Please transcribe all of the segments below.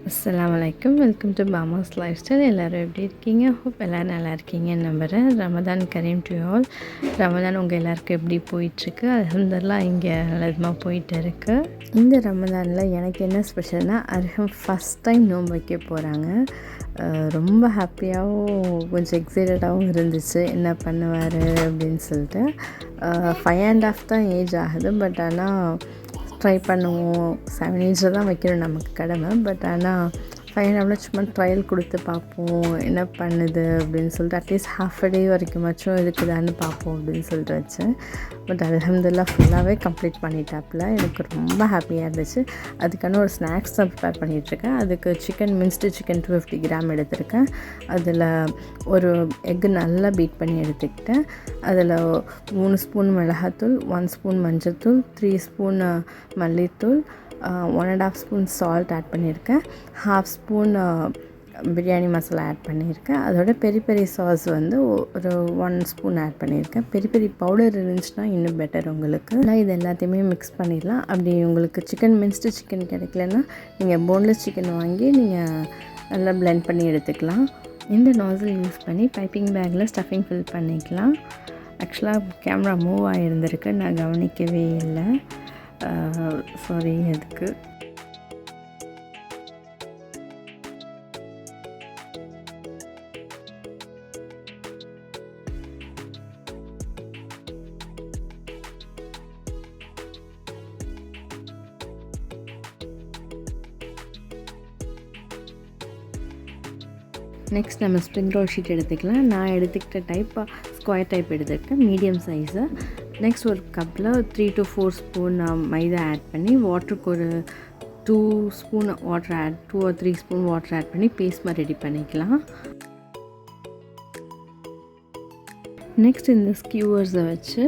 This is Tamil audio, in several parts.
அஸ்ஸலாமு அலைக்கும். Welcome to Baamas lifestyle. எல்லோரும் எப்படி இருக்கீங்க? ஹோப் எல்லோரும் நல்லா இருக்கீங்கன்னு நம்புகிறேன். ரமதான் கரீம் டு ஆல். ரமதான் உங்கள் எல்லாருக்கும் எப்படி போயிட்டுருக்கு? அல்ஹம்துலில்லாஹ் இங்கே நல்லதுமாக போயிட்டு இருக்கு. இந்த ரமதானில் எனக்கு என்ன ஸ்பெஷல்னால் ஃபஸ்ட் டைம் நோன்பு வைக்க போகிறாங்க. ரொம்ப ஹாப்பியாகவும் கொஞ்சம் எக்ஸைட்டடாகவும் இருந்துச்சு, என்ன பண்ணுவார் அப்படின்னு சொல்லிட்டு. 5.5 தான் ஏஜ் ஆகுது. பட் ஆனால் ட்ரை பண்ணுவோம். 7 ஏஜில் தான் வைக்கணும் நமக்கு கடமை. பட் ஆனால் 5.5 சும்மா ட்ரையல் கொடுத்து பார்ப்போம் என்ன பண்ணுது அப்படின்னு சொல்லிட்டு, அட்லீஸ்ட் ஹாஃப் அ டே வரைக்குமாச்சும் இருக்குதான்னு பார்ப்போம் அப்படின்னு சொல்லிட்டு வச்சேன். பட் அல்ஹம்துலில்லாஹ் ஃபுல்லாகவே கம்ப்ளீட் பண்ணிட்டாப்புல. எனக்கு ரொம்ப ஹாப்பியாக இருந்துச்சு. அதுக்கான ஒரு ஸ்நாக்ஸ் தான் ப்ரிப்பேர் பண்ணிகிட்ருக்கேன். அதுக்கு மின்ஸ்டு சிக்கன் 250 கிராம் எடுத்திருக்கேன். அதில் ஒரு எக்கு நல்லா பீட் பண்ணி எடுத்துக்கிட்டேன். அதில் 3 ஸ்பூன் மிளகாத்தூள், 1 ஸ்பூன் மஞ்சள்தூள், 3 ஸ்பூன் மல்லித்தூள், 1.5 ஸ்பூன் சால்ட் ஆட் பண்ணியிருக்கேன். 1/2 ஸ்பூன் பிரியாணி மசாலா ஆட் பண்ணியிருக்கேன். அதோட பெரி பெரி சாஸ் வந்து ஒரு 1 ஸ்பூன் ஆட் பண்ணியிருக்கேன். பெரி பெரி பவுடர் இருந்துச்சுன்னா இன்னும் பெட்டர் உங்களுக்கு. நான் இது எல்லாத்தையுமே மிக்ஸ் பண்ணிடலாம். அப்படி உங்களுக்கு மின்ஸ்டு சிக்கன் கிடைக்கலன்னா நீங்கள் போன்லெஸ் சிக்கன் வாங்கி நீங்கள் நல்லா பிளெண்ட் பண்ணி எடுத்துக்கலாம். இந்த நாசில் யூஸ் பண்ணி பைப்பிங் பேக்கில் ஸ்டஃபிங் ஃபில் பண்ணிக்கலாம். ஆக்சுவலாக கேமரா மூவ் ஆகியிருந்திருக்கு, நான் கவனிக்கவே இல்லை. சாரி அதுக்கு. நெக்ஸ்ட் நம்ம ஸ்ப்ரிங் ரோல் ஷீட் எடுத்துக்கலாம். நான் எடுத்துக்கிட்ட டைப் ஸ்கொயர் டைப் எடுத்துருக்கேன், மீடியம் சைஸு. நெக்ஸ்ட் ஒரு கப்பில் 3 to 4 ஸ்பூன் மைதா ஆட் பண்ணி வாட்டருக்கு ஒரு 2 spoon water 2 or 3 spoon water add பண்ணி பேஸ்ட் மாதிரி ரெடி பண்ணிக்கலாம். நெக்ஸ்ட் இந்த ஸ்கியூவர்ஸை வச்சு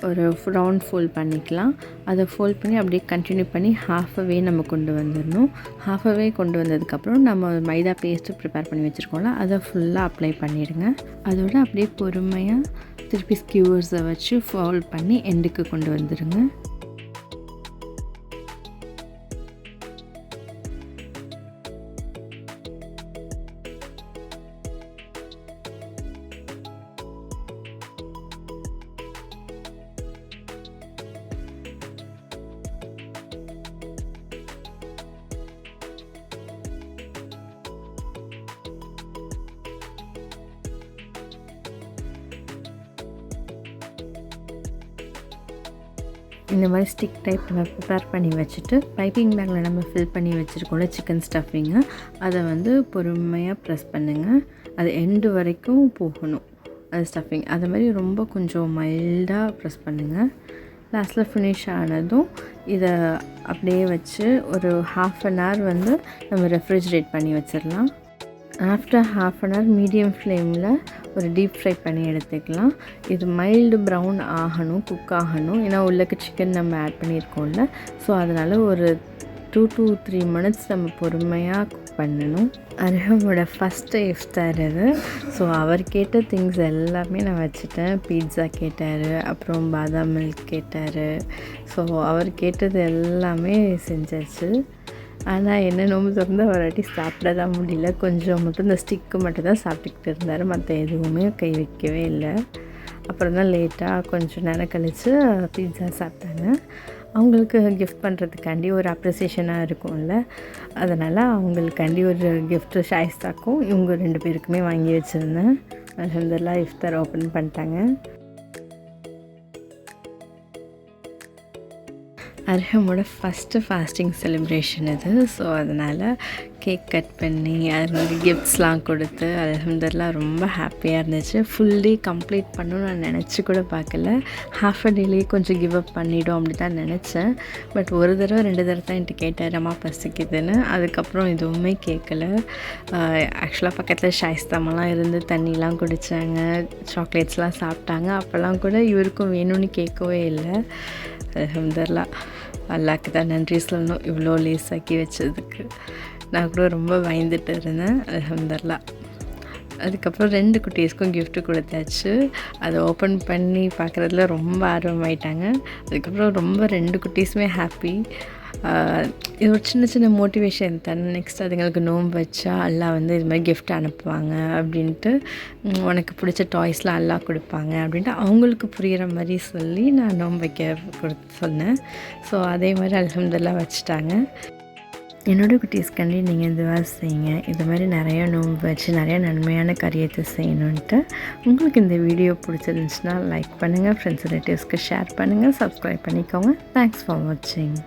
ஒரு ரவுண்ட் ஃபோல்ட் பண்ணிக்கலாம். அதை ஃபோல்ட் பண்ணி அப்படியே கண்டினியூ பண்ணி ஹாஃபவே நம்ம கொண்டு வந்துடணும். ஹாஃபவே கொண்டு வந்ததுக்கப்புறம் நம்ம மைதா பேஸ்ட்டு ப்ரிப்பேர் பண்ணி வச்சுருக்கோம்ல, அதை ஃபுல்லாக அப்ளை பண்ணிவிடுங்க. அதோட அப்படியே பொறுமையாக திருப்பி ஸ்கியூவர்ஸை வச்சு ஃபோல்ட் பண்ணி எண்டுக்கு கொண்டு வந்துடுங்க. இந்த மாதிரி ஸ்டிக் டைப் நம்ம ப்ரிப்பேர் பண்ணி வச்சுட்டு பைப்பிங் பேக்கில் நம்ம ஃபில் பண்ணி வச்சுருக்கோம்ல சிக்கன் ஸ்டஃபிங்கு, அதை வந்து பொறுமையாக ப்ரெஸ் பண்ணுங்கள். அது எண்டு வரைக்கும் போகணும் அது ஸ்டஃபிங். அது மாதிரி ரொம்ப கொஞ்சம் மைல்டாக ப்ரெஸ் பண்ணுங்கள். லாஸ்ட்டில் ஃபினிஷ் ஆனதும் இதை அப்படியே வச்சு ஒரு 1/2 an hour வந்து நம்ம ரெஃப்ரிஜரேட் பண்ணி வச்சிடலாம். ஆஃப்டர் 1/2 an hour மீடியம் ஃப்ளேமில் ஒரு டீப் ஃப்ரை பண்ணி எடுத்துக்கலாம். இது மைல்டு ப்ரௌன் ஆகணும், குக் ஆகணும். ஏன்னா உள்ளக்கு சிக்கன் நம்ம ஆட் பண்ணியிருக்கோம்ல, ஸோ அதனால் ஒரு 2 to 3 minutes நம்ம பொறுமையாக குக் பண்ணணும். அர்ஹமோட ஃபஸ்ட்டு இஃப்தார் இது. ஸோ அவர் கேட்ட திங்ஸ் எல்லாமே நான் வச்சுட்டேன். பீட்ஸா கேட்டார், அப்புறம் பாதாம் மில்க் கேட்டார். ஸோ அவர் கேட்டது எல்லாமே செஞ்சாச்சு. ஆனால் என்ன நோம்பு திறந்து ஒரு வாட்டி சாப்பிட தான் முடியல. கொஞ்சம் மட்டும் இந்த ஸ்டிக்கு மட்டும் தான் சாப்பிட்டுக்கிட்டு இருந்தார், மற்ற எதுவுமே கை வைக்கவே இல்லை. அப்புறம் தான் லேட்டாக கொஞ்சம் நேரம் கழித்து பீட்ஸா சாப்பிட்டாங்க. அவங்களுக்கு கிஃப்ட் பண்ணுறதுக்காண்டி ஒரு அப்ரிசியேஷனாக இருக்கும்ல, அதனால் அவங்களுக்காண்டி ஒரு கிஃப்ட்டு ஷாயிஸ்தாக்கும் இவங்க 2 பேருக்குமே வாங்கி வச்சுருந்தேன். அல்ஹம்துலில்லாஹ் இஃப்தார் ஓப்பன் பண்ணிட்டாங்க. அர்ஹமோட ஃபஸ்ட்டு ஃபாஸ்டிங் செலிப்ரேஷன் இது. ஸோ அதனால் கேக் கட் பண்ணி அதுக்கு கிஃப்ட்ஸ்லாம் கொடுத்து அல்ஹம்துலில்லாஹ் ரொம்ப ஹாப்பியாக இருந்துச்சு. ஃபுல் டே கம்ப்ளீட் பண்ணணும்னு நான் நினச்சி கூட பார்க்கல. ஹாஃப் அ டேலேயே கொஞ்சம் கிவ் அப் பண்ணிவிடும் அப்படி தான் நினச்சேன். பட் 1 தடவை 2 தடவை தான் என்கிட்ட கேட்டார், அம்மா பசிக்குதுன்னு. அதுக்கப்புறம் எதுவுமே கேட்கல. ஆக்சுவலாக பக்கத்தில் ஷாயிஸ்தாமெல்லாம் இருந்து தண்ணிலாம் குடித்தாங்க, சாக்லேட்ஸ்லாம் சாப்பிட்டாங்க. அப்போல்லாம் கூட இவருக்கும் வேணும்னு கேட்கவே இல்லை. அல்ஹம்துலில்லாஹ் அல்லாஹ்க்கு தான் நன்றி சொல்லணும் இவ்வளோ லேஸாக்கி வச்சதுக்கு. நான் கூட ரொம்ப பயந்துட்டு இருந்தேன். அல்ஹம்துலில்லாஹ் அதுக்கப்புறம் 2 குட்டீஸ்க்கும் கிஃப்ட்டு கொடுத்தாச்சு. அதை ஓப்பன் பண்ணி பார்க்குறதுல ரொம்ப ஆர்வமாயிட்டாங்க. அதுக்கப்புறம் ரொம்ப 2 குட்டீஸுமே ஹாப்பி. இது ஒரு சின்ன சின்ன மோட்டிவேஷன் தானே. நெக்ஸ்ட் அதுங்களுக்கு நோன்பு வச்சா அல்லாஹ் வந்து இது மாதிரி கிஃப்ட் அனுப்புவாங்க அப்படின்ட்டு, உனக்கு பிடிச்ச டாய்ஸ்லாம் அல்லாஹ் கொடுப்பாங்க அப்படின்ட்டு அவங்களுக்கு புரிகிற மாதிரி சொல்லி நான் நோன்பு வைக்க சொன்னேன். ஸோ அதே மாதிரி அல்ஹம்துலில்லாஹ் வச்சுட்டாங்க. என்னோடய குட்டீஸ்காண்டி நீங்கள் இதுவா செய்யுங்க. இது மாதிரி நிறையா நோன்பு வச்சு நிறையா நன்மையான காரியத்தை செய்யணுன்ட்டு. உங்களுக்கு இந்த வீடியோ பிடிச்சிருந்துச்சுன்னா லைக் பண்ணுங்கள், ஃப்ரெண்ட்ஸ் ரிலேட்டிவ்ஸ்க்கு ஷேர் பண்ணுங்கள், சப்ஸ்கிரைப் பண்ணிக்கோங்க. தேங்க்ஸ் ஃபார் வாட்சிங்.